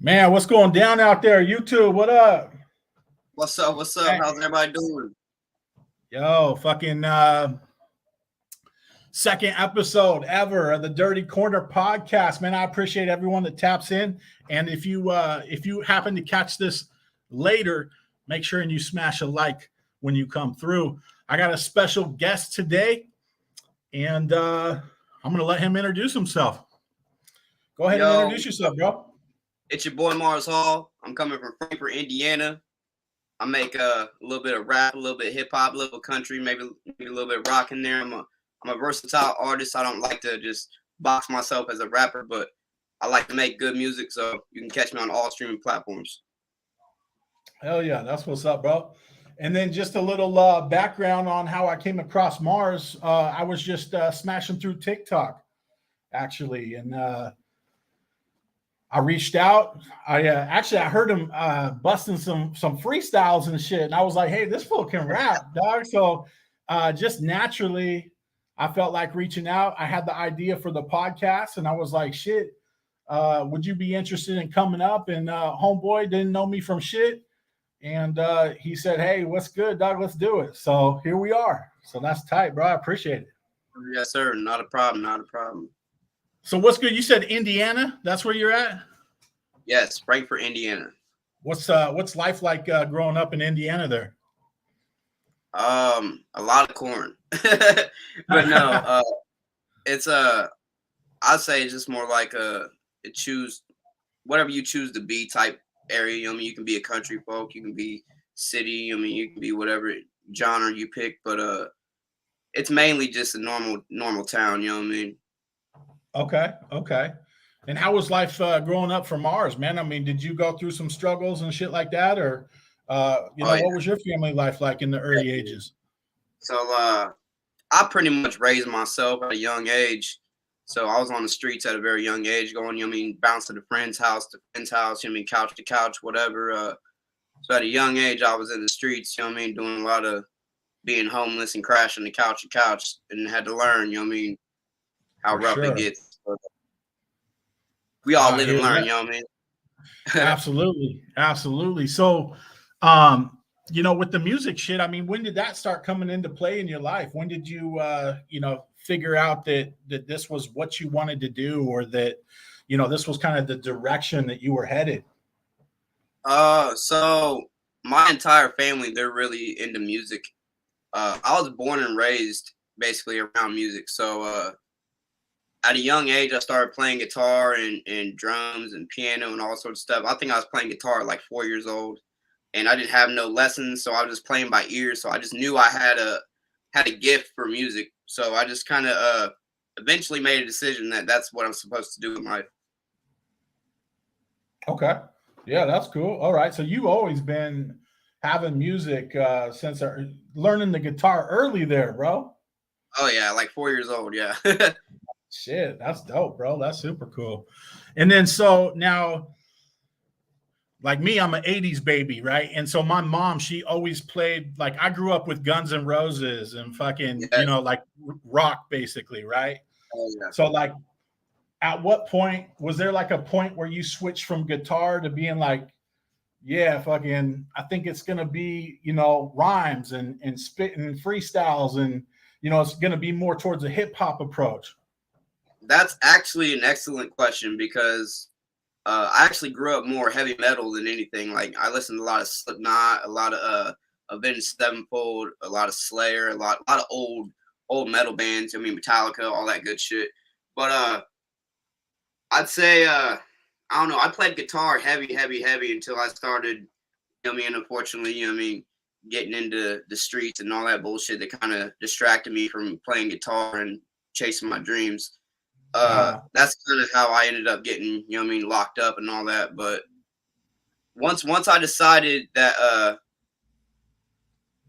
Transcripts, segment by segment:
Man, what's going down out there? YouTube, what up? What's up? What's up? Hey. How's everybody doing? Yo, fucking second episode ever of the Dirty Corner podcast. Man, I appreciate everyone that taps in. And if you happen to catch this later, make sure and you smash a like when you come through. I got a special guest today, and I'm gonna let him introduce himself. Go ahead and Yo, introduce yourself, bro. it's your boy Mars Hall. I'm coming from Frankfort, Indiana. I make a little bit of rap, a little bit of hip hop, a little country, maybe a little bit of rock in there. I'm a versatile artist. I don't like to just box myself as a rapper, but I like to make good music, so you can catch me on all streaming platforms. Hell yeah, that's what's up, bro. And then just a little background on how I came across Mars. I was just smashing through TikTok, actually, and I reached out. I heard him busting some freestyles and shit, and I was like, "Hey, this fool can rap, dog." So just naturally, I felt like reaching out. I had the idea for the podcast, and I was like, "Shit, would you be interested in coming up?" And homeboy didn't know me from shit, and he said, "Hey, what's good, dog? Let's do it." So here we are. So that's tight, bro. I appreciate it. Yes, sir. Not a problem. Not a problem. So what's good? You said Indiana. That's where you're at. Yes, Frankfort, Indiana. What's life like growing up in Indiana there? A lot of corn, but no, it's I'd say it's just more like choose whatever you choose to be type area. You know what I mean, you can be a country folk, you can be city. I mean, you can be whatever genre you pick, but it's mainly just a normal town. You know what I mean? Okay. And how was life growing up for Mars, man? I mean, did you go through some struggles and shit like that, or Oh yeah. what was your family life like in the early ages? So I pretty much raised myself at a young age. So I was on the streets at a very young age, going, you know what I mean, bouncing to friend's house, you know what I mean, couch to couch, whatever. So at a young age, I was in the streets, you know what I mean, doing a lot of being homeless and crashing the couch to couch, and had to learn, you know what I mean, how For rough it sure. gets. But we all I live and hear learn, that. you know what I mean? Absolutely. So, with the music shit, I mean, when did that start coming into play in your life? When did you, figure out that this was what you wanted to do, or that, this was kind of the direction that you were headed? So my entire family, they're really into music. I was born and raised basically around music. So at a young age, I started playing guitar and drums and piano and all sorts of stuff. I think I was playing guitar at like 4 years old, and I didn't have no lessons, so I was just playing by ear. So I just knew I had a gift for music. So I just kind of eventually made a decision that that's what I'm supposed to do in life. Okay. Yeah, that's cool. All right. So you've always been having music since learning the guitar early there, bro. Oh yeah, like 4 years old. Yeah. Shit, that's dope, bro. That's super cool. And then so now, like me, I'm an 80s baby, right? And so my mom, she always played, like, I grew up with Guns N' Roses and fucking, Yeah. like rock basically, right? Oh yeah. So like at what point was there like a point where you switched from guitar to being like, yeah, fucking, I think it's gonna be, rhymes and spitting and freestyles, and it's gonna be more towards a hip hop approach? That's actually an excellent question because I actually grew up more heavy metal than anything. Like I listened to a lot of Slipknot, a lot of Avenged Sevenfold, a lot of Slayer, a lot of old metal bands. I mean Metallica, all that good shit. But I'd say I don't know. I played guitar heavy until I started. You know what I mean? Unfortunately, you know what I mean, getting into the streets and all that bullshit that kind of distracted me from playing guitar and chasing my dreams. That's kind of how I ended up getting, you know what I mean, locked up and all that. But once I decided that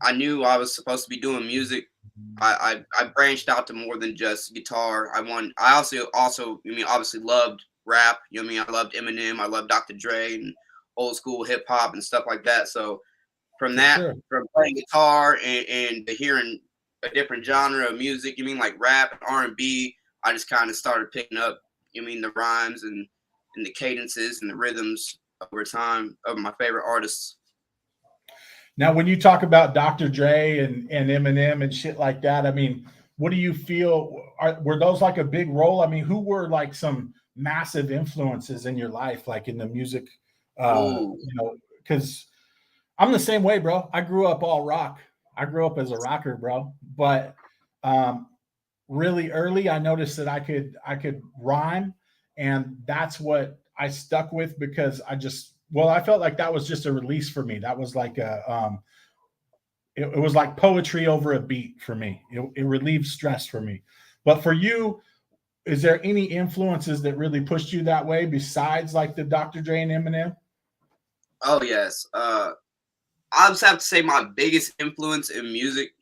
I knew I was supposed to be doing music, I branched out to more than just guitar. I also I mean obviously loved rap. You know what I mean? I loved Eminem, I loved Dr. Dre and old school hip hop and stuff like that. So from For that, sure. from playing guitar and to hearing a different genre of music, you mean like rap and R&B, I just kind of started picking up, you mean the rhymes and the cadences and the rhythms over time of my favorite artists. Now, when you talk about Dr. Dre and Eminem and shit like that, I mean, what do you feel? Were those like a big role? I mean, who were like some massive influences in your life, like in the music? Ooh. Because I'm the same way, bro. I grew up all rock. I grew up as a rocker, bro. But really early, I noticed that I could rhyme, and that's what I stuck with because I felt like that was just a release for me. That was like it was like poetry over a beat for me. It relieved stress for me. But for you, is there any influences that really pushed you that way besides like the Dr. Dre and Eminem? Oh yes. I just have to say my biggest influence in music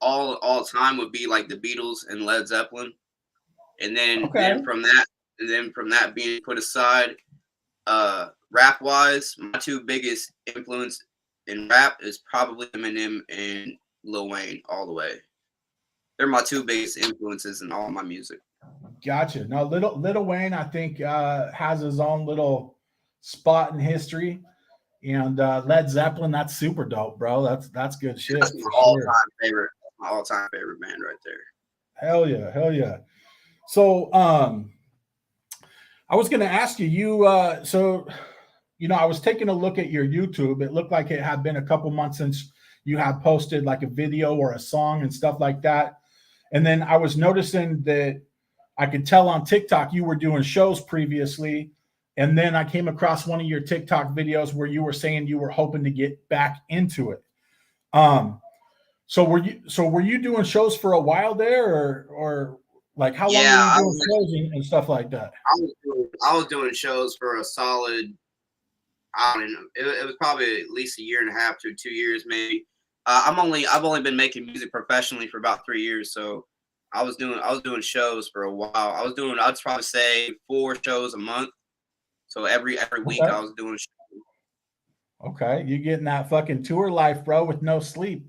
all time would be like the Beatles and Led Zeppelin. And Okay. from that being put aside, rap wise, my two biggest influence in rap is probably Eminem and Lil Wayne all the way. They're my two biggest influences in all my music. Gotcha. Now, Little Wayne, I think, has his own little spot in history. And Led Zeppelin, that's super dope, bro. That's good shit That's my for all sure. time favorite. My all time favorite band right there. Hell yeah, hell yeah. So, I was going to ask you, I was taking a look at your YouTube. It looked like it had been a couple months since you had posted like a video or a song and stuff like that. And then I was noticing that I could tell on TikTok you were doing shows previously. And then I came across one of your TikTok videos where you were saying you were hoping to get back into it. So were you doing shows for a while there, or like how long Yeah, were you doing shows and stuff like that? I was doing shows for a solid. I don't know. It was probably at least a year and a half to 2 years, maybe. I've only been making music professionally for about 3 years, so I was doing shows for a while. I'd probably say 4 shows a month. So every week Okay. I was doing. Okay, you getting that fucking tour life, bro, with no sleep.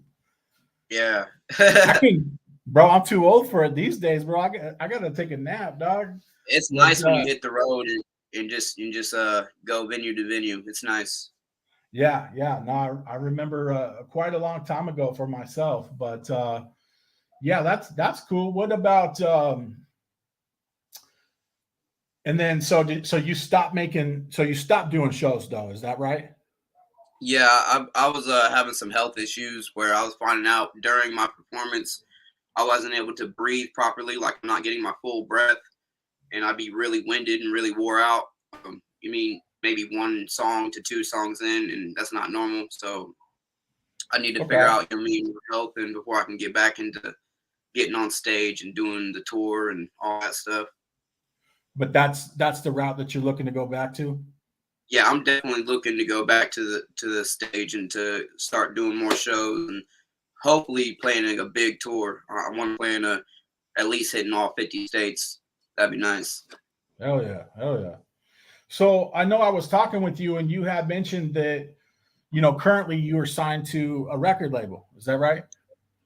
Yeah. I can, bro. I'm too old for it these days, bro. I gotta take a nap, dog. It's But nice when you hit the road and just go venue to venue. It's nice. yeah, yeah. No, I remember quite a long time ago for myself, but yeah, that's cool. What about and then so you stopped doing shows though, is that right? Yeah, I was having some health issues where I was finding out during my performance I wasn't able to breathe properly, like I'm not getting my full breath, and I'd be really winded and really wore out. You mean maybe 1 song to 2 songs in, and that's not normal. So I need to figure Okay. out your health, and before I can get back into getting on stage and doing the tour and all that stuff. But that's the route that you're looking to go back to? Yeah, I'm definitely looking to go back to the stage and to start doing more shows and hopefully playing a big tour. I want to play at least hitting all 50 states. That'd be nice. Hell yeah, hell yeah. So I know I was talking with you and you had mentioned that, currently you are signed to a record label. Is that right?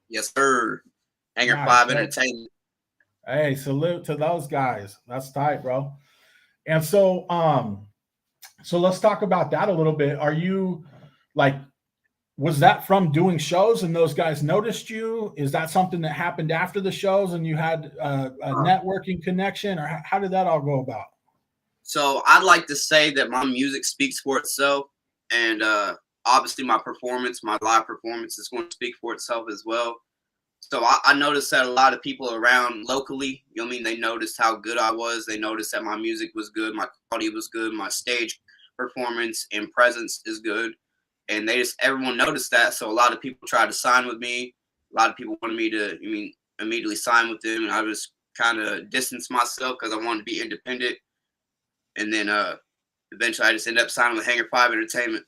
Yes, sir. Hanger Nice. 5 Entertainment. Hey, salute to those guys. That's tight, bro. And so let's talk about that a little bit. Are you like, was that from doing shows and those guys noticed you? Is that something that happened after the shows and you had a networking connection, or how did that all go about? So I'd like to say that my music speaks for itself, and obviously my live performance, is going to speak for itself as well. So I noticed that a lot of people around locally, they noticed how good I was. They noticed that my music was good, my quality was good, my stage performance and presence is good, and everyone noticed that. So a lot of people tried to sign with me. A lot of people wanted me to, immediately sign with them, and I just kind of distanced myself because I wanted to be independent. And then eventually I just ended up signing with Hanger 5 Entertainment.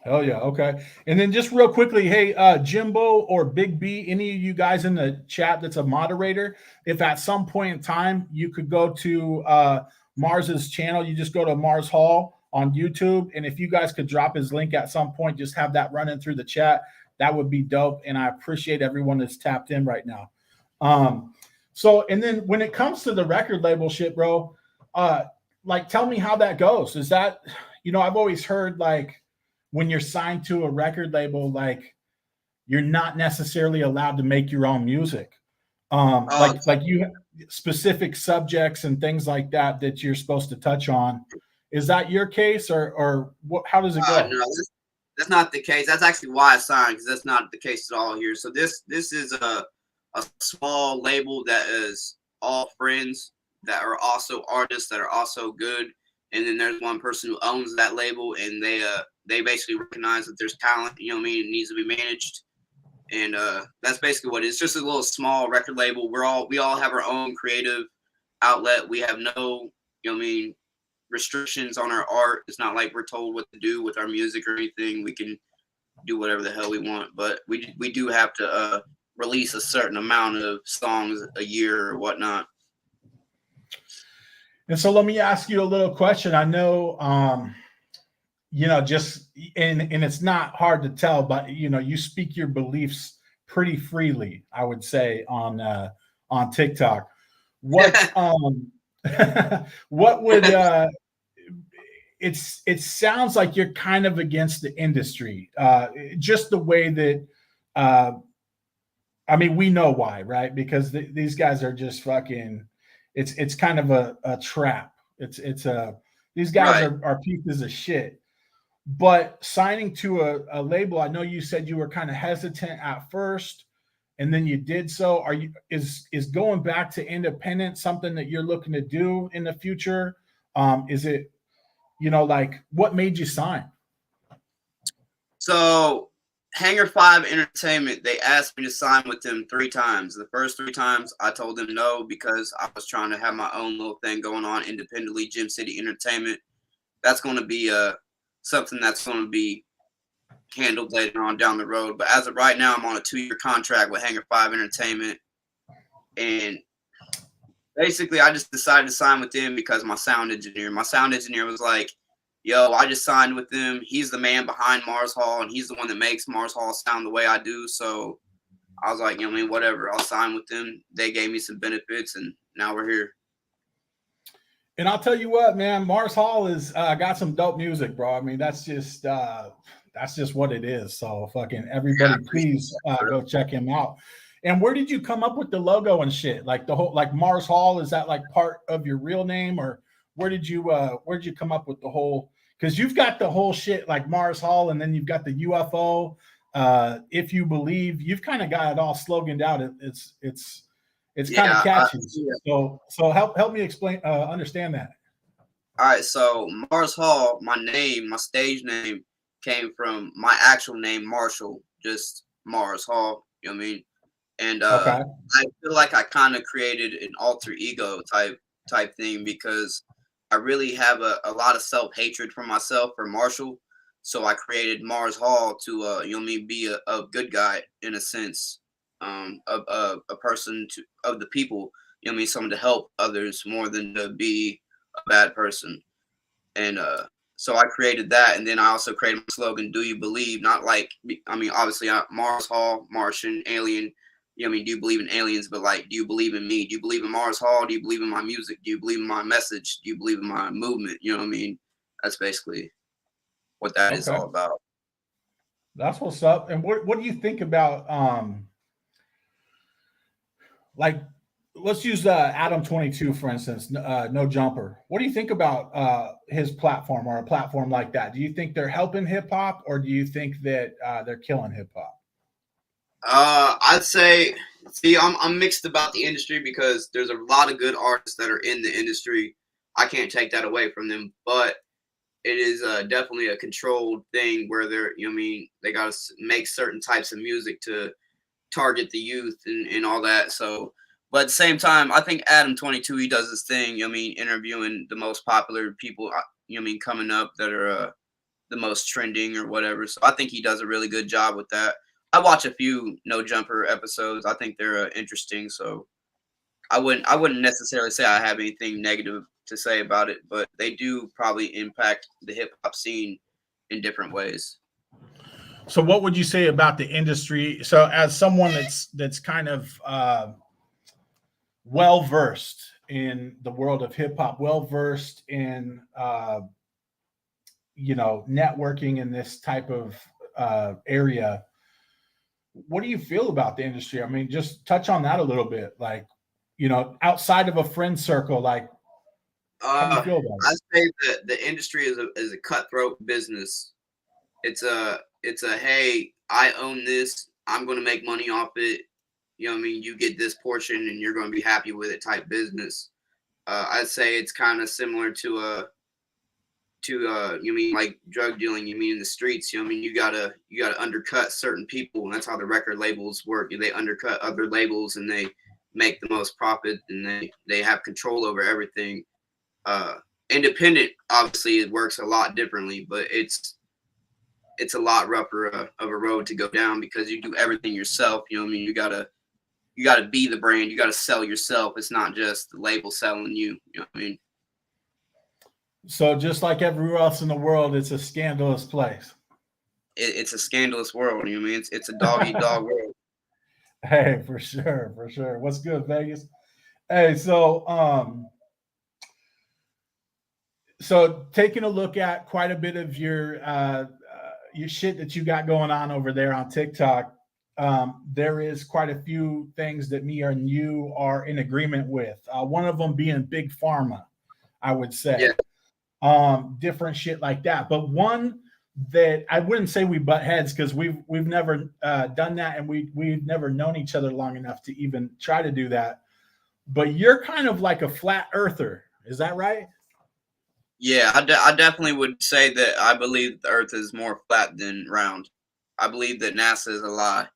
Hell yeah. Okay. And then just real quickly, hey, Jimbo or Big B, any of you guys in the chat that's a moderator, if at some point in time you could go to Mars's channel, you just go to Mars Hall on YouTube. And if you guys could drop his link at some point, just have that running through the chat. That would be dope. And I appreciate everyone that's tapped in right now. So, and then when it comes to the record label shit, bro, like, tell me how that goes. Is that, I've always heard like when you're signed to a record label, like you're not necessarily allowed to make your own music. Uh, Like you specific subjects and things like that you're supposed to touch on. Is that your case, or what? How does it go? no, that's not the case. That's actually why I signed, because that's not the case at all here. So this is a small label that is all friends that are also artists that are also good, and then there's one person who owns that label, and they basically recognize that there's talent. You know what I mean? It needs to be managed, and that's basically what it is. It's just a little small record label. We all have our own creative outlet. We have no, you know what I mean, restrictions on our art. It's not like we're told what to do with our music or anything. We can do whatever the hell we want, but we do have to release a certain amount of songs a year or whatnot. And so let me ask you a little question. I know, just and it's not hard to tell, but you speak your beliefs pretty freely, I would say, on TikTok. What what would it sounds like you're kind of against the industry, just the way that I mean, we know why, right? Because these guys are just fucking. It's kind of a trap. These guys Right. are pieces of shit. But signing to a label, I know you said you were kind of hesitant at first, and then you did so. Is going back to independent something that you're looking to do in the future? Is it, like, what made you sign? So Hangar 5 Entertainment, they asked me to sign with them 3 times. The first 3 times I told them no, because I was trying to have my own little thing going on independently. Gym City Entertainment. That's going to be something that's going to be handled later on down the road. But as of right now, I'm on a 2-year contract with Hangar 5 Entertainment. And basically, I just decided to sign with them because my sound engineer was like, yo, I just signed with them. He's the man behind Mars Hall, and he's the one that makes Mars Hall sound the way I do. So I was like, whatever, I'll sign with them. They gave me some benefits, and now we're here. And I'll tell you what, man, Mars Hall is got some dope music, bro. I mean, that's just what it is. So fucking everybody, please go check him out. And where did you come up with the logo and shit? Like the whole, like Mars Hall, is that like part of your real name, or where did you come up with the whole? Because you've got the whole shit like Mars Hall, and then you've got the UFO. If you believe, you've kind of got it all sloganed out. It's kind of catchy. So help me explain, understand that. All right, so Mars Hall, my stage name came from my actual name, Marshall, just Mars Hall. You know what I mean? And Okay. I feel like I kind of created an alter ego type thing, because I really have a lot of self-hatred for myself, for Marshall. So I created Mars Hall to be a good guy in a sense, a person of the people, someone to help others more than to be a bad person. And so I created that, and then I also created my slogan, "Do you believe?" Not like, obviously Mars Hall, Martian, alien. Do you believe in aliens? But like, do you believe in me? Do you believe in Mars Hall? Do you believe in my music? Do you believe in my message? Do you believe in my movement? You know what I mean? That's basically what that is all about. That's what's up. And what do you think about like, let's use Adam 22 for instance, No Jumper. What do you think about his platform, or a platform like that? Do you think they're helping hip hop, or do you think that they're killing hip hop? I'd say, see, I'm mixed about the industry, because there's a lot of good artists that are in the industry. I can't take that away from them, but it is definitely a controlled thing where they got to make certain types of music to target the youth and all that. So, but at the same time, I think Adam 22, he does his thing. Interviewing the most popular people. Coming up that are the most trending or whatever. So I think he does a really good job with that. I watch a few No Jumper episodes. I think they're interesting. So I wouldn't necessarily say I have anything negative to say about it, but they do probably impact the hip hop scene in different ways. So what would you say about the industry? So as someone that's kind of well versed in the world of hip hop, well versed in networking in this type of area. What do you feel about the industry? I mean, just touch on that a little bit. Like, outside of a friend circle, like, how do you feel about I it? say that the industry is a cutthroat business. It's a hey, I own this. I'm going to make money off it. You know what I mean? You get this portion and you're going to be happy with it type business. I'd say it's kind of similar to you mean like drug dealing, you mean in the streets, I mean you gotta undercut certain people, and that's how the record labels work. They undercut other labels and they make the most profit, and they have control over everything. uh Independent, obviously it works a lot differently, but it's a lot rougher of a road to go down because you do everything yourself. I mean, you gotta be the brand, you gotta sell yourself. It's not just the label selling you. You know what I mean? So just like everywhere else in the world, it's a scandalous place. It's a scandalous world. You know what I mean? It's a dog eat dog world. Hey, for sure, for sure. What's good, Vegas? Hey, so taking a look at quite a bit of your shit that you got going on over there on TikTok, there is quite a few things that me and you are in agreement with. One of them being big pharma, I would say. Yeah. Different shit like that. But one that I wouldn't say we butt heads, because we've never done that, and we've never known each other long enough to even try to do that. But you're kind of like a flat earther, is that right? Yeah, I definitely would say that I believe the Earth is more flat than round. I believe that NASA is a lie.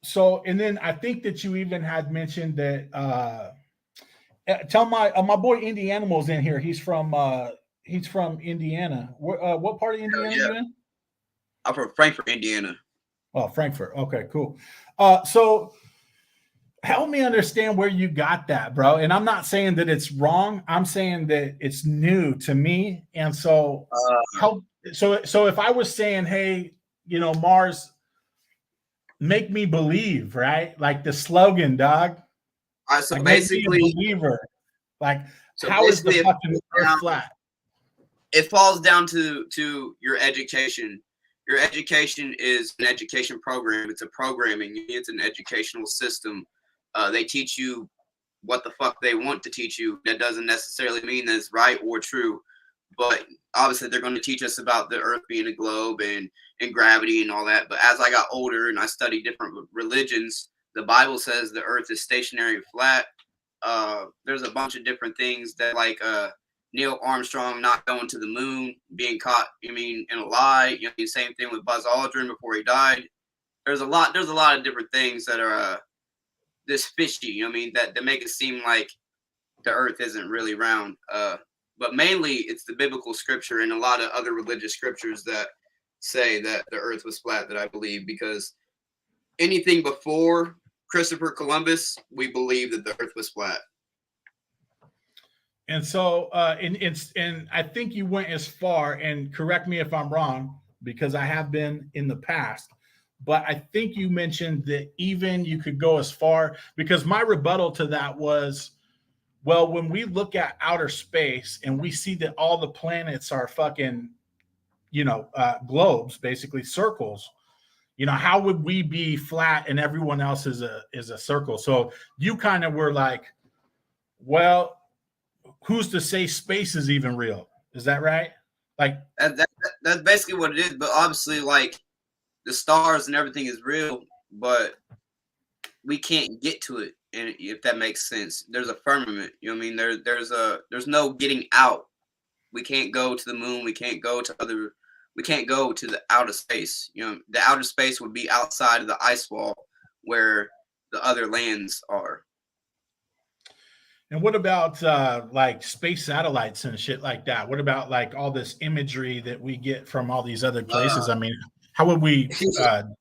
So, and then I think that you even had mentioned that. Tell my boy Indie Animals in here. He's from Indiana. What part of Hell Indiana are yeah. you in? I'm from Frankfurt, Indiana. Oh, Frankfurt. Okay, cool. So help me understand where you got that, bro. And I'm not saying that it's wrong. I'm saying that it's new to me. And so Uh, help. So if I was saying, hey, Mars, make me believe, right? Like the slogan, dog. all right, so Like make me a basically, believer. Like, so how is the basically, fucking Earth flat? it falls down to your education. Your education is an education program. It's a programming. It's an educational system. They teach you what the fuck they want to teach you. That doesn't necessarily mean that it's right or true, but obviously they're going to teach us about the Earth being a globe and gravity and all that. But as I got older and I studied different religions, the Bible says the Earth is stationary flat. There's a bunch of different things that like Neil Armstrong not going to the moon, being caught, in a lie. Same thing with Buzz Aldrin before he died. There's a lot of different things that are this fishy. That make it seem like the Earth isn't really round. But mainly it's the biblical scripture and a lot of other religious scriptures that say that the Earth was flat, that I believe, because anything before Christopher Columbus, we believe that the Earth was flat. And so, and I think you went as far, and correct me if I'm wrong, because I have been in the past, but I think you mentioned that even you could go as far, because my rebuttal to that was, well, when we look at outer space and we see that all the planets are fucking, globes, basically circles, how would we be flat and everyone else is a circle? So you kind of were like, well, who's to say space is even real? Is that right? Like that's basically what it is. But obviously, like the stars and everything is real, but we can't get to it. And if that makes sense, there's a firmament. You know what I mean? There's no getting out. We can't go to the moon. We can't go to the outer space. The outer space would be outside of the ice wall where the other lands are. and what about like space satellites and shit like that? What about like all this imagery that we get from all these other places? I mean, how would we figure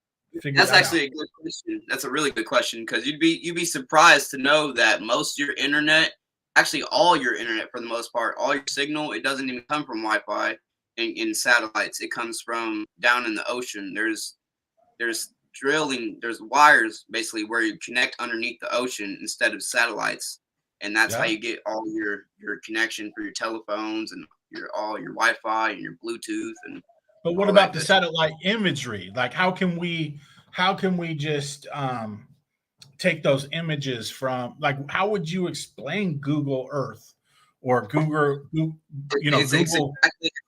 That's that actually out? a good question. That's a really good question, because you'd be surprised to know that most of your internet, actually all your internet for the most part, all your signal, it doesn't even come from Wi-Fi in satellites. It comes from down in the ocean. There's drilling, there's wires basically where you connect underneath the ocean instead of satellites. and that's how Yeah. you get all your connection for your telephones and all your Wi-Fi and your Bluetooth and But what all that about the good. satellite imagery? Like, how can we just take those images from, like, how would you explain Google Earth or Google? It's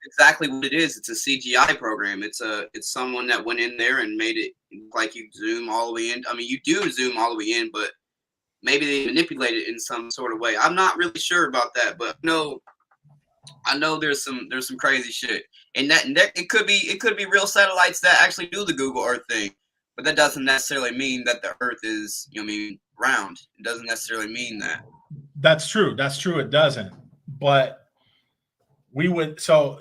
exactly what it is. It's a CGI program. It's someone that went in there and made it like you zoom all the way in. I mean, you do zoom all the way in, but maybe they manipulate it in some sort of way. I'm not really sure about that, but I know there's some crazy shit, and that it could be real satellites that actually do the Google Earth thing, but that doesn't necessarily mean that the Earth is round. It doesn't necessarily mean that. That's true. That's true. It doesn't. But we would so.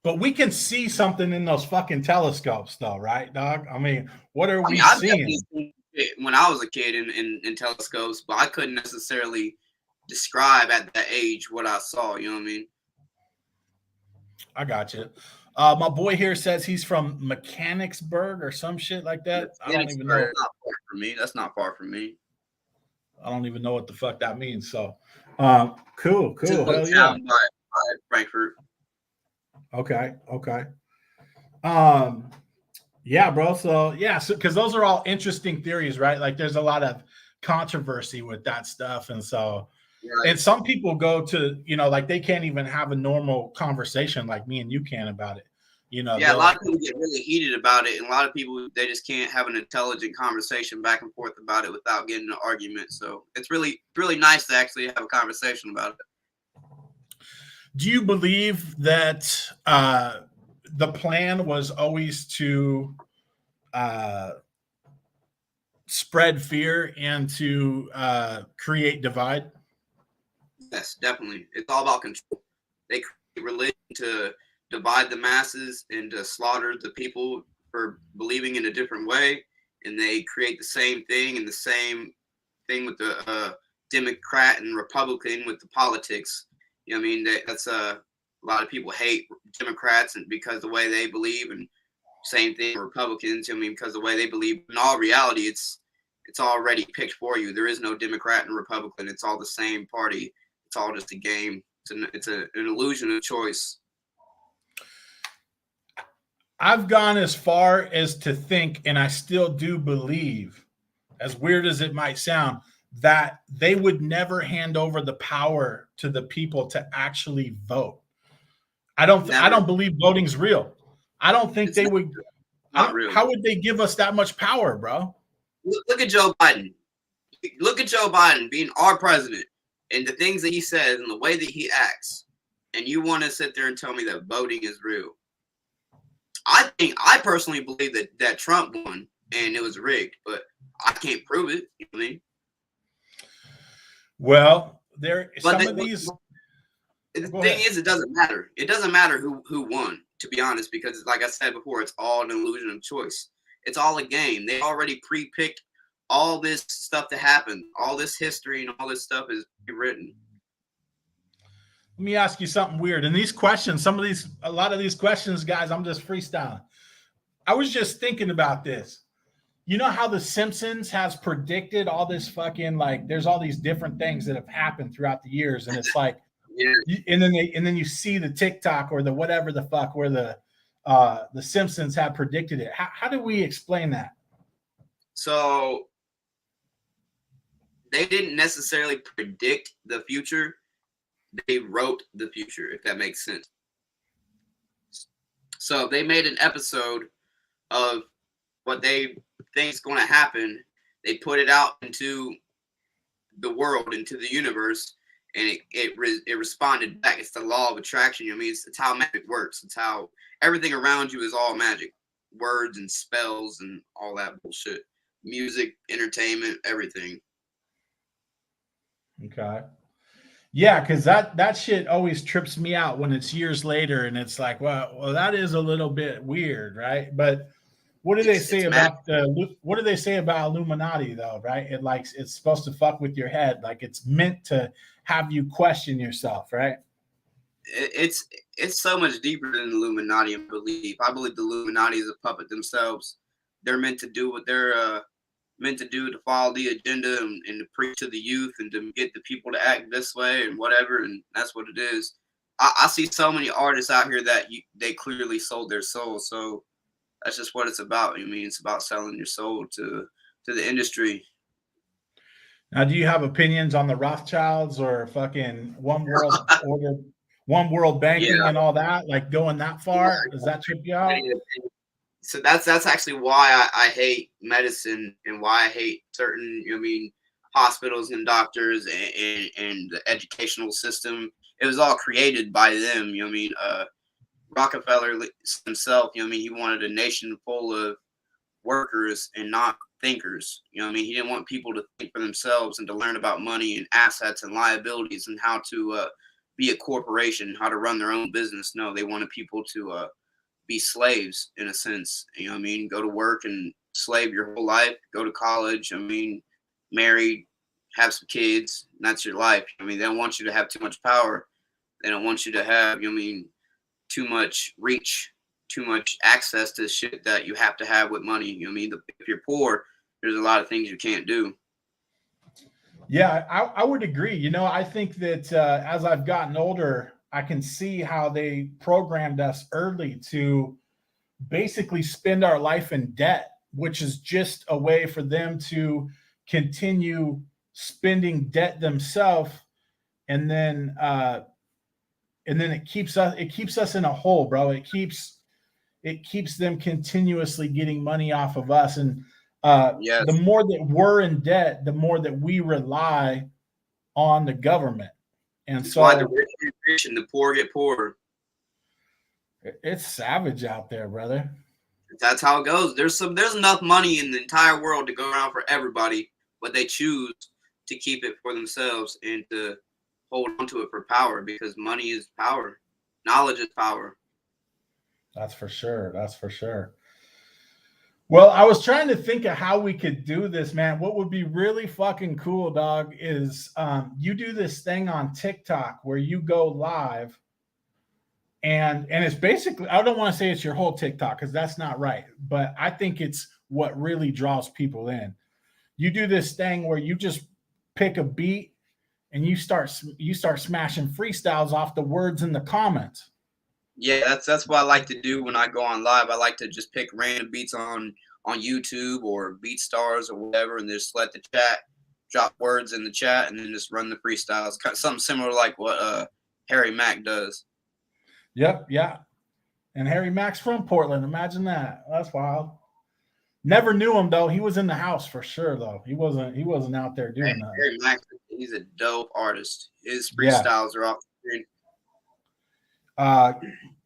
But we can see something in those fucking telescopes, though, right, dog? I mean, what are we I've seeing? definitely seen it when I was a kid in telescopes, but I couldn't necessarily describe at that age what I saw. You know what I mean? I got you. My boy here says he's from Mechanicsburg or some shit like that. I don't even know. Not far from me. That's not far from me. I don't even know what the fuck that means. So, cool. Just a Hell yeah. town by Frankfurt. Okay. Yeah, bro. So yeah, so because those are all interesting theories, right? Like, there's a lot of controversy with that stuff, and so. Right. And some people go to, like, they can't even have a normal conversation like me and you can about it. Yeah, a lot of people get really heated about it, and a lot of people, they just can't have an intelligent conversation back and forth about it without getting an argument. So it's really nice to actually have a conversation about it. Do you believe that the plan was always to spread fear and to create divide? Yes, definitely. It's all about control. They create religion to divide the masses and to slaughter the people for believing in a different way, and they create the same thing and the same thing with the Democrat and Republican with the politics. You know what I mean? That's a lot of people hate Democrats and because the way they believe, and same thing Republicans. I mean, because the way they believe. In all reality, it's already picked for you. There is no Democrat and Republican. It's all the same party. It's all just a game. It's an illusion of choice. I've gone as far as to think, and I still do believe, as weird as it might sound, that they would never hand over the power to the people to actually vote. I don't believe voting's real. I don't think they would. Not real. How would they give us that much power, bro? Look at Joe Biden. Look at Joe Biden being our president and the things that he says and the way that he acts. And you want to sit there and tell me that voting is real? I personally believe that Trump won and it was rigged, but I can't prove it. You know what I mean? Well, the thing is, it doesn't matter. It doesn't matter who won, to be honest, because like I said before, it's all an illusion of choice. It's all a game. They already pre-picked all this stuff to happen. All this history and all this stuff is written. Let me ask you something weird. And these questions, a lot of these questions, guys, I'm just freestyling. I was just thinking about this. You know how The Simpsons has predicted all this fucking, like, there's all these different things that have happened throughout the years, and it's like, yeah. And then you see the TikTok or the whatever the fuck where the Simpsons have predicted it. How do we explain that? So they didn't necessarily predict the future. They wrote the future, if that makes sense. So they made an episode of what they think is going to happen. They put it out into the world, into the universe, and it responded back. It's the law of attraction. I mean, it's how magic works. It's how everything around you is all magic. Words and spells and all that bullshit. Music, entertainment, everything. Okay. Yeah, because that shit always trips me out when it's years later and it's like, well, that is a little bit weird, right? But what do they say about Illuminati though, right? It's supposed to fuck with your head, like it's meant to have you question yourself, right? It's so much deeper than the Illuminati, I believe. I believe the Illuminati is a puppet themselves. They're meant to do what they're meant to do, to follow the agenda and to preach to the youth and to get the people to act this way and whatever. And that's what it is. I see so many artists out here that they clearly sold their soul. So that's just what it's about. I mean, it's about selling your soul to the industry. Now, do you have opinions on the Rothschilds or fucking one world order, one world banking Yeah. and all that? Like going that far? Does that trip you out? So that's actually why I hate medicine and why I hate certain, hospitals and doctors and the educational system. It was all created by them. Rockefeller himself, he wanted a nation full of workers and not thinkers. He didn't want people to think for themselves and to learn about money and assets and liabilities and how to be a corporation, how to run their own business. No, they wanted people to be slaves in a sense. Go to work and slave your whole life, go to college, married, have some kids, and that's your life. They don't want you to have too much power. They don't want you to have, too much reach, too much access to shit that you have to have with money. If you're poor, there's a lot of things you can't do. Yeah, I would agree. I think that as I've gotten older, I can see how they programmed us early to basically spend our life in debt, which is just a way for them to continue spending debt themselves, and then it keeps us in a hole, bro. It keeps them continuously getting money off of us, and Yes. the more that we're in debt, the more that we rely on the government. And That's so why the rich get rich and the poor get poorer. it's savage out there, brother. That's how it goes. There's enough money in the entire world to go around for everybody, but they choose to keep it for themselves and to hold on to it for power, because money is power. Knowledge is power. That's for sure. That's for sure. Well, I was trying to think of how we could do this, man. What would be really fucking cool, dog, is you do this thing on TikTok where you go live, and it's basically, I don't want to say it's your whole TikTok because that's not right, but I think it's what really draws people in. You do this thing where you just pick a beat and you start smashing freestyles off the words in the comments. Yeah, that's what I like to do when I go on live. I like to just pick random beats on YouTube or BeatStars or whatever, and just let the chat drop words in the chat, and then just run the freestyles. Kind of something similar like what Harry Mack does. Yep, yeah. And Harry Mack's from Portland. Imagine that. That's wild. Never knew him though. He was in the house for sure though. He wasn't out there doing that. Harry Mack, he's a dope artist. His freestyles are off the screen.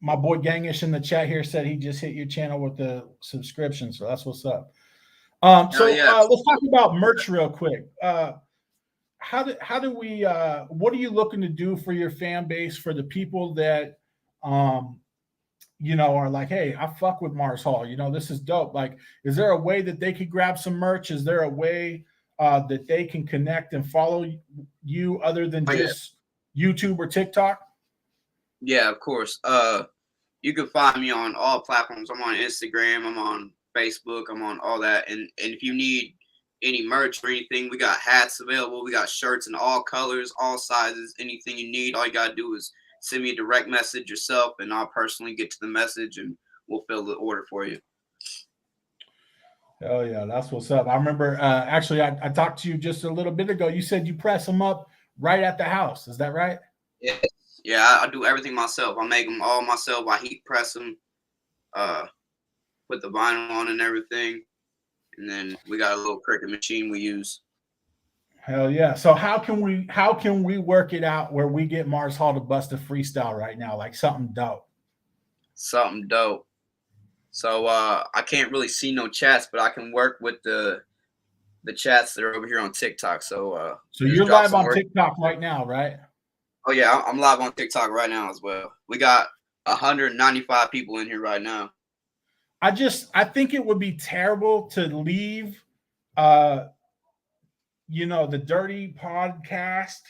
My boy Gangish in the chat here said he just hit your channel with the subscription, so that's what's up. Let's talk about merch real quick. How do we? What are you looking to do for your fan base, for the people that are like, hey, I fuck with Mars Hall. This is dope. Like, is there a way that they could grab some merch? Is there a way that they can connect and follow you other than just YouTube or TikTok? Yeah, of course. You can find me on all platforms. I'm on Instagram. I'm on Facebook. I'm on all that. And if you need any merch or anything, we got hats available. We got shirts in all colors, all sizes. Anything you need, all you gotta do is send me a direct message yourself, and I'll personally get to the message, and we'll fill the order for you. Oh yeah, that's what's up. I remember actually I talked to you just a little bit ago. You said you press them up right at the house. Is that right? Yeah, I do everything myself. I make them all myself. I heat press them, put the vinyl on and everything, and then we got a little Cricut machine we use. Hell yeah! So how can we work it out where we get Mars Hall to bust a freestyle right now, like something dope? Something dope. So I can't really see no chats, but I can work with the chats that are over here on TikTok. So you're live on TikTok right now, right? Oh yeah, I'm live on TikTok right now as well. We got 195 people in here right now. I think it would be terrible to leave the Dirty Podcast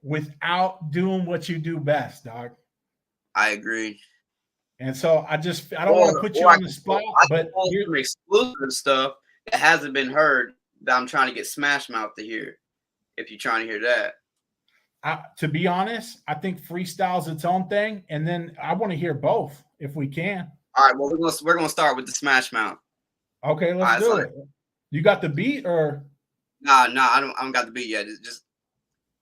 without doing what you do best, dog. I agree. And so I don't want to put you on the spot, but some exclusive stuff that hasn't been heard that I'm trying to get Smash Mouth to hear. If you're trying to hear that. To be honest, I think freestyle's its own thing, and then I want to hear both if we can. All right, well we're gonna start with the Smash Mouth. Okay, let's do it. You got the beat or? Nah, I don't got the beat yet. It's just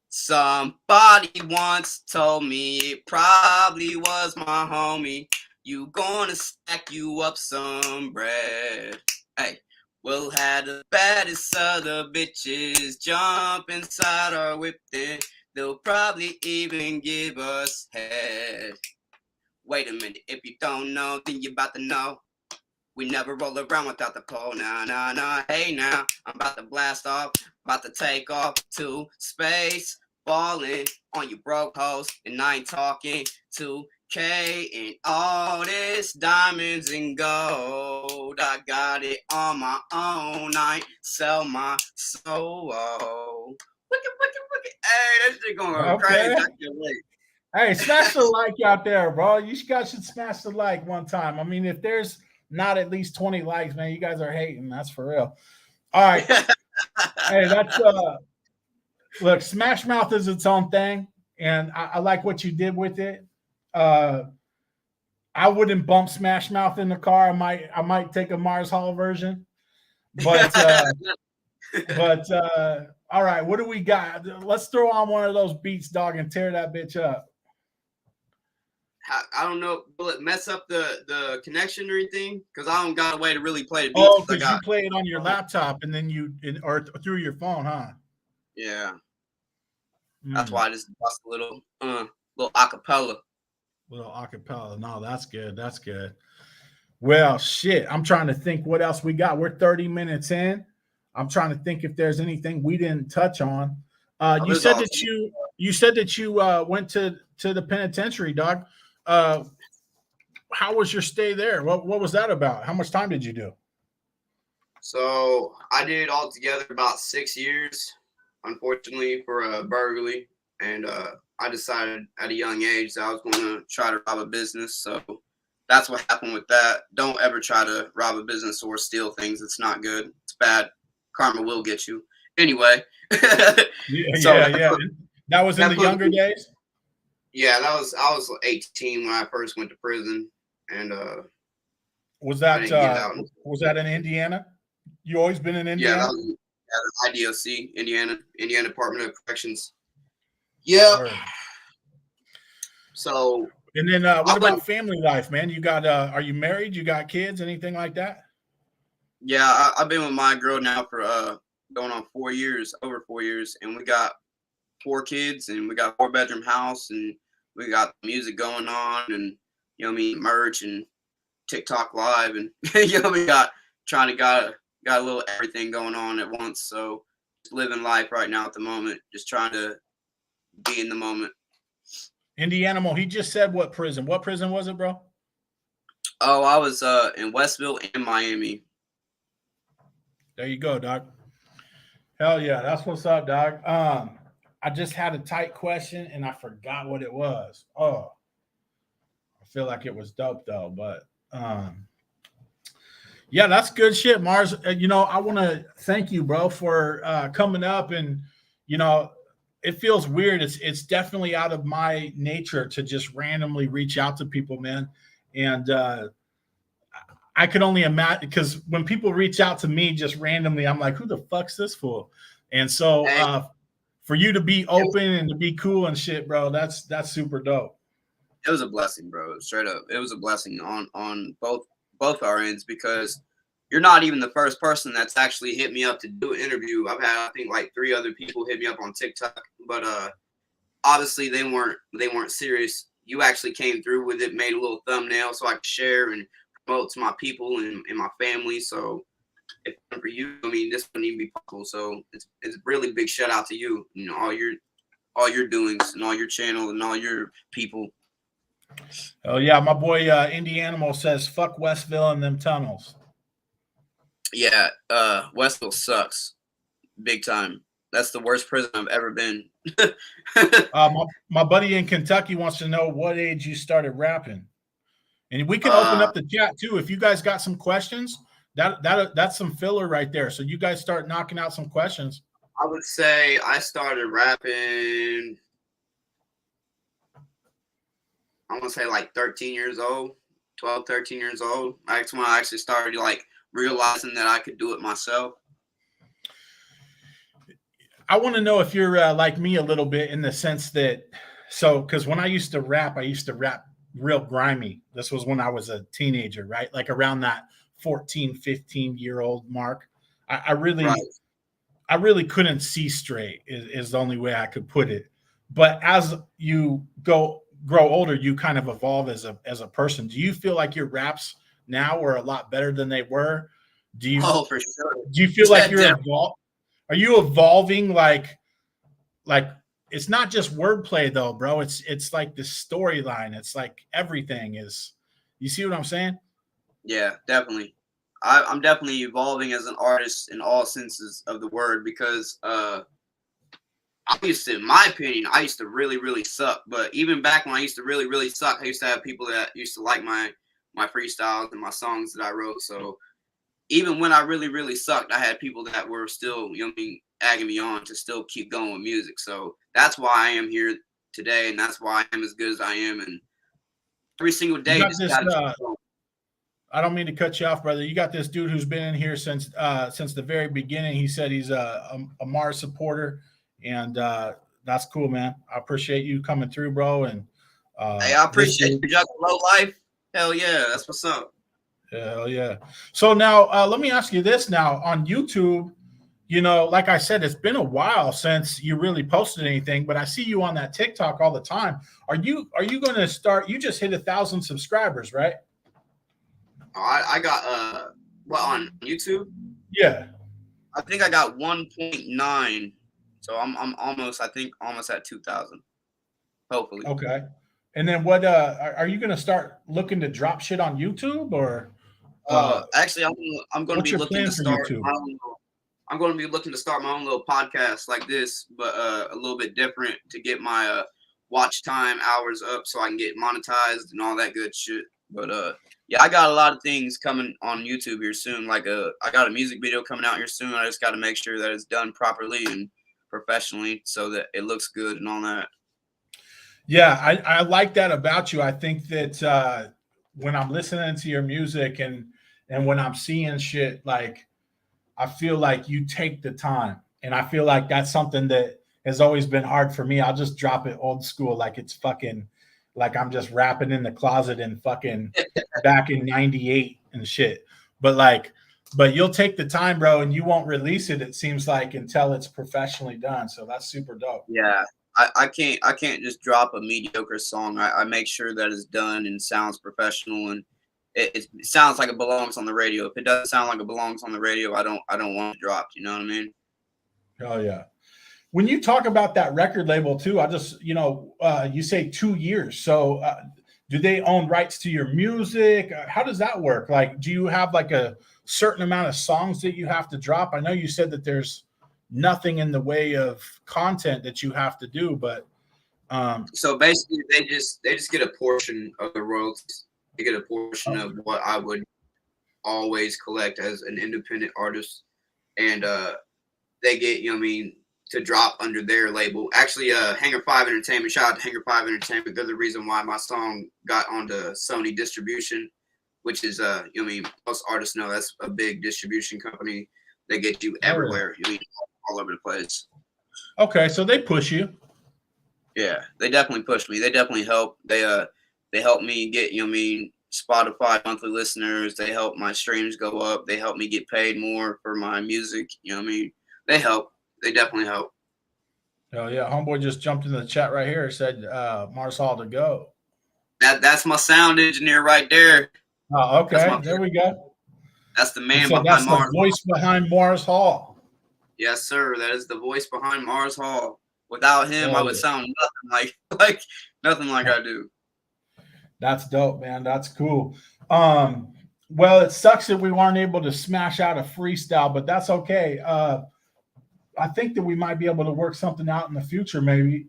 somebody once told me it probably was my homie. You gonna stack you up some bread. Hey, we'll have the baddest of the bitches jump inside our whip then. They'll probably even give us head. Wait a minute, if you don't know, then you about to know. We never roll around without the pole. Nah. Hey now, I'm about to blast off, about to take off to space, falling on you broke hoes, and I ain't talking to K and all this diamonds and gold. I got it on my own. I sell my soul. Wicked. Hey, that shit going crazy. Hey, smash the like out there, bro. You guys should smash the like one time. I mean, if there's not at least 20 likes, man, you guys are hating. That's for real. All right. Hey, that's look, Smash Mouth is its own thing, and I like what you did with it. I wouldn't bump Smash Mouth in the car. I might take a Mars Hall version, but all right, what do we got? Let's throw on one of those beats, dog, and tear that bitch up. I don't know. Will it mess up the connection or anything? Because I don't got a way to really play the beats. Oh, because you play it on your laptop and then or through your phone, huh? Yeah. That's why I just bust a little acapella. Little acapella. No, that's good. That's good. Well, shit. I'm trying to think what else we got. We're 30 minutes in. I'm trying to think if there's anything we didn't touch on. You said that you went to the penitentiary, dog. How was your stay there? What was that about? How much time did you do? So I did altogether about 6 years, unfortunately, for a burglary. And I decided at a young age that I was going to try to rob a business. So that's what happened with that. Don't ever try to rob a business or steal things. It's not good. It's bad. Karma will get you. Anyway. Yeah. That was in the younger days? Yeah, I was 18 when I first went to prison. And was that in Indiana? You always been in Indiana? Yeah, that was at IDOC, Indiana Department of Corrections. Yeah. Sure. So. And then what about family life, man? You got are you married? You got kids? Anything like that? Yeah, I've been with my girl now for going on 4 years, over 4 years, and we got 4 kids, and we got 4-bedroom house, and we got music going on, and you know what I mean, merch and TikTok live, and you know we got a little everything going on at once. So just living life right now at the moment, just trying to be in the moment. Indiana, he just said what prison? What prison was it, bro? Oh, I was in Westville and Miami. There you go, dog. Hell yeah, that's what's up, dog. I just had a tight question and I forgot what it was. Oh, I feel like it was dope though, but yeah, that's good shit, Mars. You know, I want to thank you, bro, for coming up, and you know, it feels weird. It's definitely out of my nature to just randomly reach out to people, man, and I can only imagine, because when people reach out to me just randomly, I'm like, who the fuck's this fool? And so for you to be open and to be cool and shit, bro, that's super dope. It was a blessing, bro. Straight up. It was a blessing on both our ends, because you're not even the first person that's actually hit me up to do an interview. I've had, I think, like 3 other people hit me up on TikTok, but obviously they weren't serious. You actually came through with it, made a little thumbnail so I could share and promote to my people and my family. So if for you, I mean, this wouldn't even be possible. So it's a really big shout out to you. You know, all your doings and all your channel and all your people. Oh yeah, my boy Indianimal says fuck Westville and them tunnels. Yeah, Westville sucks big time. That's the worst prison I've ever been. My buddy in Kentucky wants to know what age you started rapping. And we can open up the chat too. If you guys got some questions, That's some filler right there. So you guys start knocking out some questions. I would say I started rapping, I'm gonna say like 13 years old, 12, 13 years old. That's when I actually started like realizing that I could do it myself. I want to know if you're like me a little bit in the sense that, so, because when I used to rap real grimy. This was when I was a teenager, right? Like around that 14, 15-year-old mark. I really, Right. I really couldn't see straight is the only way I could put it. But as you grow older, you kind of evolve as a person. Do you feel like your raps now are a lot better than they were? Do you Oh, for sure. do you feel like Yeah, are you evolving like it's not just wordplay though, bro. It's like the storyline. It's like everything is, you see what I'm saying? yeah, definitely. I'm definitely evolving as an artist in all senses of the word because I used to, in my opinion, I used to really, really suck. But even back when I used to really, really suck, I used to have people that used to like my freestyles and my songs that I wrote. So even when I really, really sucked, I had people that were still, you know what I mean, egging me on to still keep going with music. So that's why I am here today, and that's why I am as good as I am. And every single You day, got just this got to. I don't mean to cut you off, brother. You got this dude who's been in here since the very beginning. He said he's a Mars supporter, and that's cool, man. I appreciate you coming through, bro. And Hey, I this appreciate dude, you. Just low life. Hell yeah, that's what's up. hell yeah. So now let me ask you this: now on YouTube, you know, like I said, it's been a while since you really posted anything, but I see you on that TikTok all the time. Are you going to start? You just hit 1,000 subscribers, right? I got what on YouTube? Yeah. I think I got 1.9. So I'm almost, I think almost at 2,000. Hopefully. Okay. And then what are you going to start looking to drop shit on YouTube, or Actually, I'm going to what's be your looking plan to for start YouTube? my own. I'm going to be looking to start my own little podcast like this, but a little bit different to get my watch time hours up so I can get monetized and all that good shit. But yeah, I got a lot of things coming on YouTube here soon. Like I got a music video coming out here soon. I just got to make sure that it's done properly and professionally so that it looks good and all that. Yeah, I like that about you. I think that when I'm listening to your music and when I'm seeing shit, like I feel like you take the time, and I feel like that's something that has always been hard for me. I'll just drop it old school, like it's fucking, like I'm just rapping in the closet and fucking back in '98 and shit. But like, but you'll take the time, bro, and you won't release it. It seems like until it's professionally done. So that's super dope. Yeah, I can't just drop a mediocre song. I make sure that it's done and sounds professional and it sounds like it belongs on the radio. If it doesn't sound like it belongs on the radio, I don't want it dropped. You know what I mean? Oh yeah. When you talk about that record label too, I just, you say 2 years. So do they own rights to your music? How does that work? Like, do you have like a certain amount of songs that you have to drop? I know you said that there's nothing in the way of content that you have to do, but So basically, they just get a portion of the royalties. They get a portion of what I would always collect as an independent artist, and they get, you know what I mean, to drop under their label. Actually, Hangar 5 Entertainment, shout out to Hangar 5 Entertainment. They're the reason why my song got onto Sony distribution, which is, you know what I mean, most artists know that's a big distribution company. They get you everywhere. You mean all over the place. okay, so they push you. Yeah, they definitely pushed me. They definitely help. They help me get, you know what I mean, Spotify monthly listeners. They help my streams go up. They help me get paid more for my music. You know what I mean? They help. They definitely help. Oh yeah, homeboy just jumped in the chat right here. Said Mars Hall to go. That's my sound engineer right there. Oh, okay, there we go. That's the He man said behind that's the Mars. voice behind Mars Hall. Yes, sir. That is the voice behind Mars Hall. Without him, I would sound nothing like nothing like I do. That's dope, man. That's cool. Well, it sucks that we weren't able to smash out a freestyle, but that's okay. I think that we might be able to work something out in the future, maybe.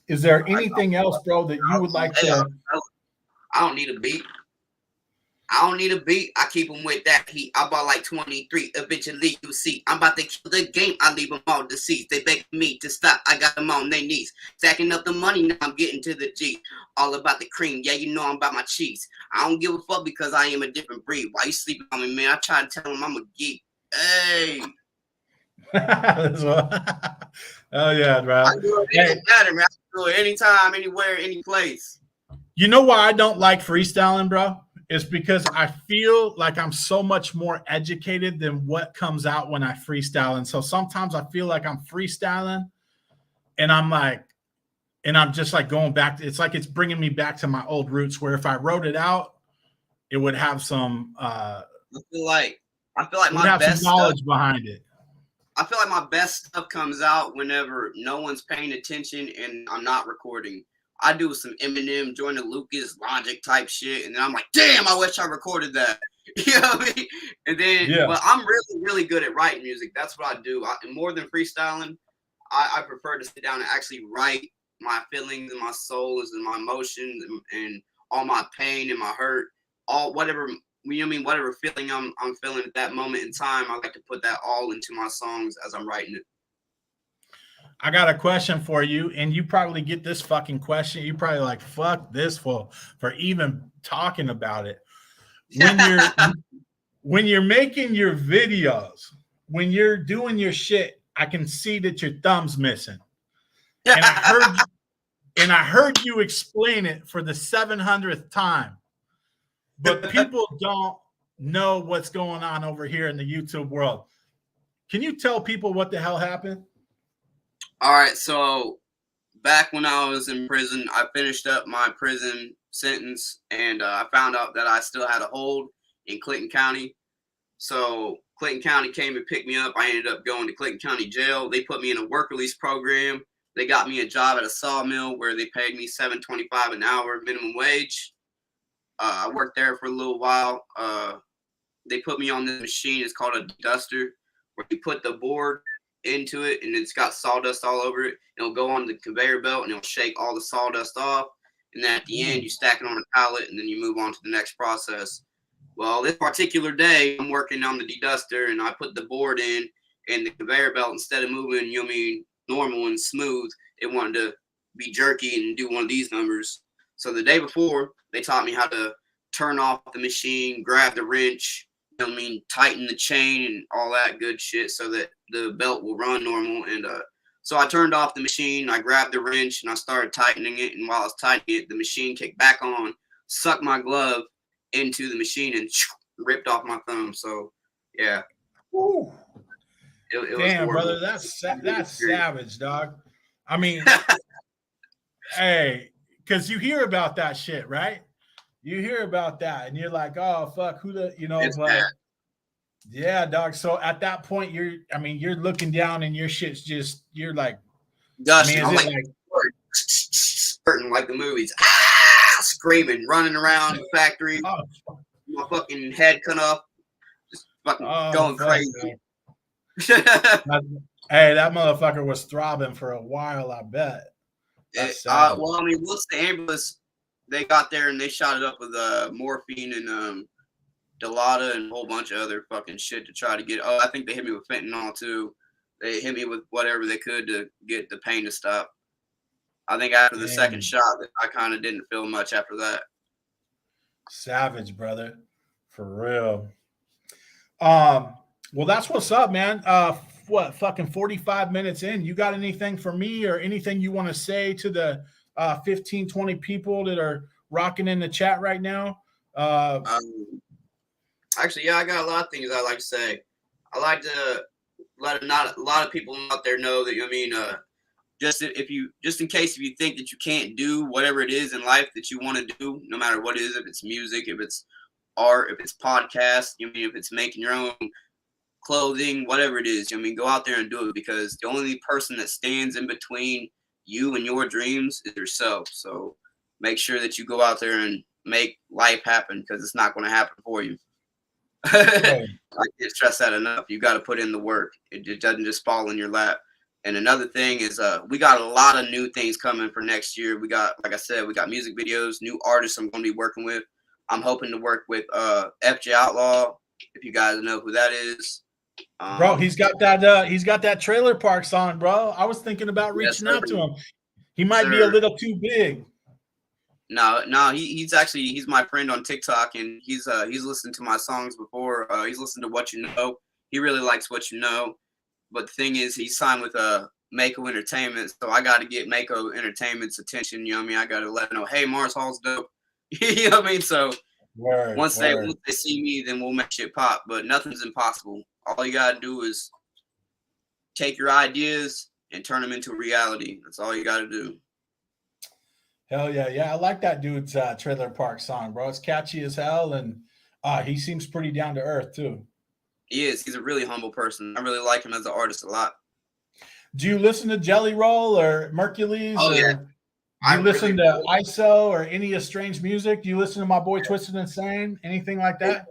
Is there anything else, bro, that you would like to? I don't need a beat. I don't need a beat. I keep them with that heat. I bought like 23. Eventually, you see. I'm about to kill the game. I leave them all deceased. They begging me to stop. I got them on their knees. Stacking up the money. Now I'm getting to the G. All about the cream. Yeah, you know I'm about my cheese. I don't give a fuck because I am a different breed. Why you sleeping on me, man? I try to tell them I'm a geek. Hey. Oh, yeah, bro. I do it. It don't matter, man. I can do it anytime, anywhere, any place. You know why I don't like freestyling, bro? It's because I feel like I'm so much more educated than what comes out when I freestyle. And so sometimes I feel like I'm freestyling and I'm just like going back. It's like it's bringing me back to my old roots where if I wrote it out, it would have some I feel like my have best some knowledge stuff, behind it. I feel like my best stuff comes out whenever no one's paying attention and I'm not recording. I do some Eminem, Joyner Lucas, Logic type shit, and then I'm like, damn, I wish I recorded that. You know what I mean? And then, Yeah. but I'm really, really good at writing music. That's what I do. More than freestyling, I prefer to sit down and actually write my feelings and my souls and my emotions and all my pain and my hurt, all whatever. You know what I mean? Whatever feeling I'm feeling at that moment in time, I like to put that all into my songs as I'm writing it. I got a question for you, and you probably get this fucking question. You probably like, fuck this for even talking about it. When you're making your videos, when you're doing your shit, I can see that your thumb's missing. And I heard you explain it for the 700th time. But people don't know what's going on over here in the YouTube world. Can you tell people what the hell happened? All right, so back when I was in prison, I finished up my prison sentence, and I found out that I still had a hold in Clinton County. So Clinton County came and picked me up. I ended up going to Clinton County Jail. They put me in a work release program. They got me a job at a sawmill where they paid me $7.25 an hour minimum wage. I worked there for a little while. They put me on this machine. It's called a duster, where you put the board into it and it's got sawdust all over it. It'll go on the conveyor belt and it'll shake all the sawdust off. And then at the end, you stack it on a pallet and then you move on to the next process. Well, this particular day, I'm working on the deduster and I put the board in and the conveyor belt, instead of moving, you know what I mean, normal and smooth, it wanted to be jerky and do one of these numbers. So the day before, they taught me how to turn off the machine, grab the wrench, you know what I mean, tighten the chain and all that good shit so that the belt will run normal. And so I turned off the machine, I grabbed the wrench and I started tightening it. And while I was tightening it, the machine kicked back on, sucked my glove into the machine and ripped off my thumb. So yeah. It damn, brother, that's savage, dog. I mean, hey, because you hear about that shit, right? You hear about that and you're like, oh fuck, who the, you know, It's but bad. Yeah, dog. So at that point, you're looking down and your shit's just, you're like, gushing. I mean, I'm like spurting like the movies, screaming, running around the factory, my fucking head cut off, just fucking going crazy. Hey, that motherfucker was throbbing for a while, I bet. Well, I mean, once the ambulance, they got there and they shot it up with morphine and Dilaudid and a whole bunch of other fucking shit to try to get. Oh, I think they hit me with fentanyl too. They hit me with whatever they could to get the pain to stop. I think after the second shot, I kind of didn't feel much after that. Savage, brother, for real. Well, that's what's up, man. What, fucking 45 minutes in? You got anything for me or anything you want to say to the 15, 20 people that are rocking in the chat right now? Actually, yeah, I got a lot of things I like to say. I like to let not a lot of people out there know that, you know what I mean, just in case if you think that you can't do whatever it is in life that you want to do, no matter what it is, if it's music, if it's art, if it's podcast, you know what I mean, if it's making your own clothing, whatever it is, you know what I mean, go out there and do it, because the only person that stands in between you and your dreams is yourself. So make sure that you go out there and make life happen, because it's not going to happen for you. I can't stress that enough. You got to put in the work. It doesn't just fall in your lap. And another thing is, we got a lot of new things coming for next year. We got, like I said, we got music videos, new artists I'm going to be working with. I'm hoping to work with FJ Outlaw, if you guys know who that is. Bro, he's got that Trailer Park song, bro. I was thinking about Yes, reaching sir. out to him. He might be a Sir. little too big. No, he's my friend on TikTok, and he's listened to my songs before. He's listened to What You Know. He really likes What You Know. But the thing is, he's signed with Mako Entertainment, so I got to get Mako Entertainment's attention. You know what I mean? I got to let them know, hey, Mars Hall's dope. You know what I mean? So once they see me, then we'll make shit pop. But nothing's impossible. All you gotta do is take your ideas and turn them into reality. That's all you gotta do. Hell yeah, yeah. I like that dude's Trailer Park song, bro. It's catchy as hell, and he seems pretty down to earth too. He is. He's a really humble person. I really like him as an artist a lot. Do you listen to Jelly Roll or Mercules? Oh, yeah. Do you listen to ISO or any Estranged Music? Do you listen to my boy Twisted Insane? Anything like that?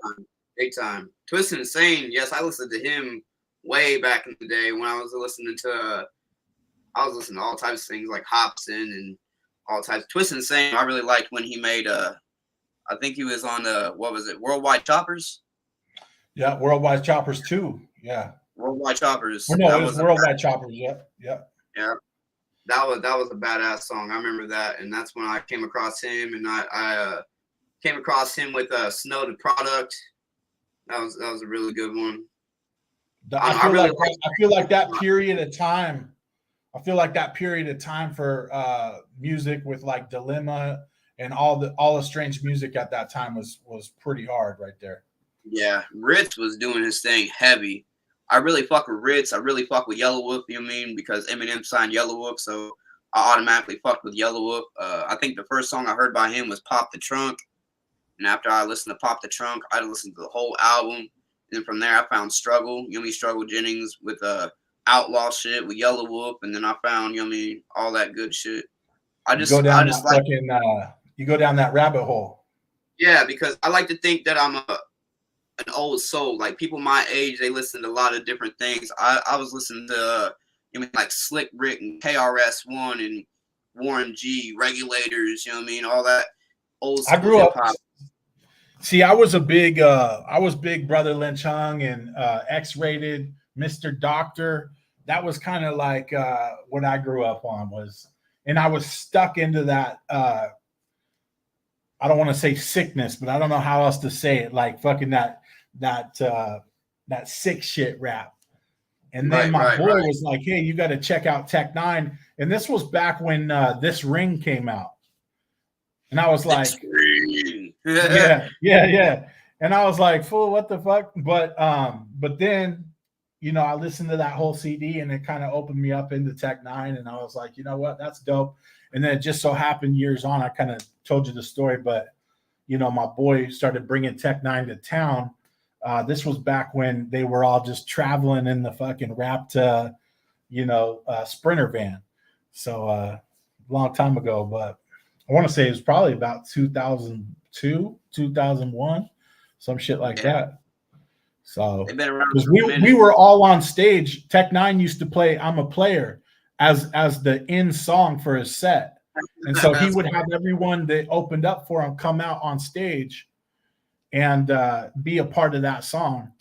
Big time. Twisted Insane, yes, I listened to him way back in the day when I was listening to all types of things like Hobson and all types. Twisted Insane, I really liked when he made I think he was on what was it, Worldwide Choppers? Yeah, Worldwide Choppers 2. Yeah. Worldwide Choppers. Oh, no, it was Worldwide Choppers, yeah. Yeah. That was a badass song. I remember that, and that's when I came across him, and I came across him with Snow the Product. That was a really good one. I feel like that period of time. I feel like that period of time for music with like Dilemma and all Estranged Music at that time was pretty hard right there. Yeah, Ritz was doing his thing heavy. I really fuck with Ritz. I really fuck with Yellow Wolf, you know what I mean? Because Eminem signed Yellow Wolf, so I automatically fucked with Yellow Wolf. I think the first song I heard by him was Pop the Trunk. And after I listened to Pop the Trunk, I listened to the whole album. And from there, I found Struggle, you know what I mean? Struggle Jennings with Outlaw shit with Yellow Wolf. And then I found, you know what I mean, all that good shit. You go down that rabbit hole. Yeah, because I like to think that I'm an old soul. Like people my age, they listen to a lot of different things. I was listening to you know, like Slick Rick and KRS-One and Warren G, Regulators, you know what I mean? All that old school. I grew up. See, I was big Brother Lynch Hung and X-Rated, Mr. Doctor. That was kind of like what I grew up on was, and I was stuck into that. I don't want to say sickness, but I don't know how else to say it. Like fucking that sick shit rap. And then my boy was like, "Hey, you got to check out Tech Nine." And this was back when This Ring came out. And I was like, yeah. And I was like, fool, what the fuck? But then, you know, I listened to that whole CD and it kind of opened me up into Tech Nine. And I was like, you know what? That's dope. And then it just so happened years on, I kind of told you the story, but, you know, my boy started bringing Tech Nine to town. This was back when they were all just traveling in the fucking wrapped, Sprinter van. So long time ago, but I want to say it was probably about 2002, 2001, some shit like that. So because we were all on stage. Tech Nine used to play "I'm a Player" as the end song for his set, and so he would have everyone that opened up for him come out on stage and be a part of that song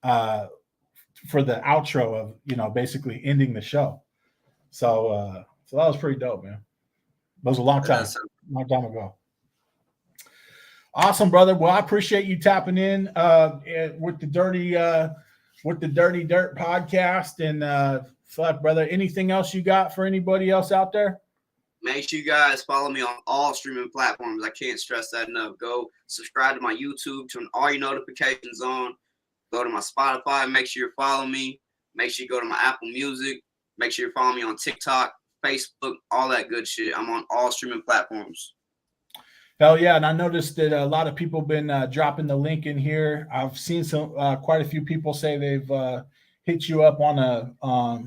for the outro of, you know, basically ending the show. So that was pretty dope, man. That was a long time ago. Awesome, brother. Well, I appreciate you tapping in with the Dirty Dirt podcast. And fuck, brother, anything else you got for anybody else out there? Make sure you guys follow me on all streaming platforms. I can't stress that enough. Go subscribe to my YouTube, turn all your notifications on. Go to my Spotify. Make sure you follow me. Make sure you go to my Apple Music. Make sure you follow me on TikTok, Facebook, all that good shit. I'm on all streaming platforms. Hell yeah. And I noticed that a lot of people have been dropping the link in here. I've seen quite a few people say they've hit you up on a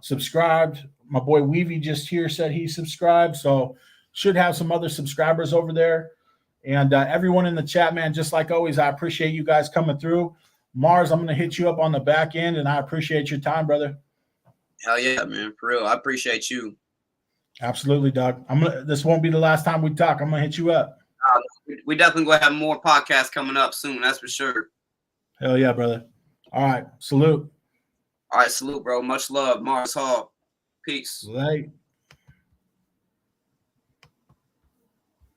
subscribed. My boy Weavy just here said he subscribed. So should have some other subscribers over there. And everyone in the chat, man, just like always, I appreciate you guys coming through. Mars, I'm going to hit you up on the back end, and I appreciate your time, brother. Hell yeah, man. For real. I appreciate you. Absolutely, dog. This won't be the last time we talk. I'm gonna hit you up. we definitely gonna have more podcasts coming up soon. That's for sure. Hell yeah, brother. All right. Salute. All right, salute, bro. Much love, Mars Hall. Peace. Right.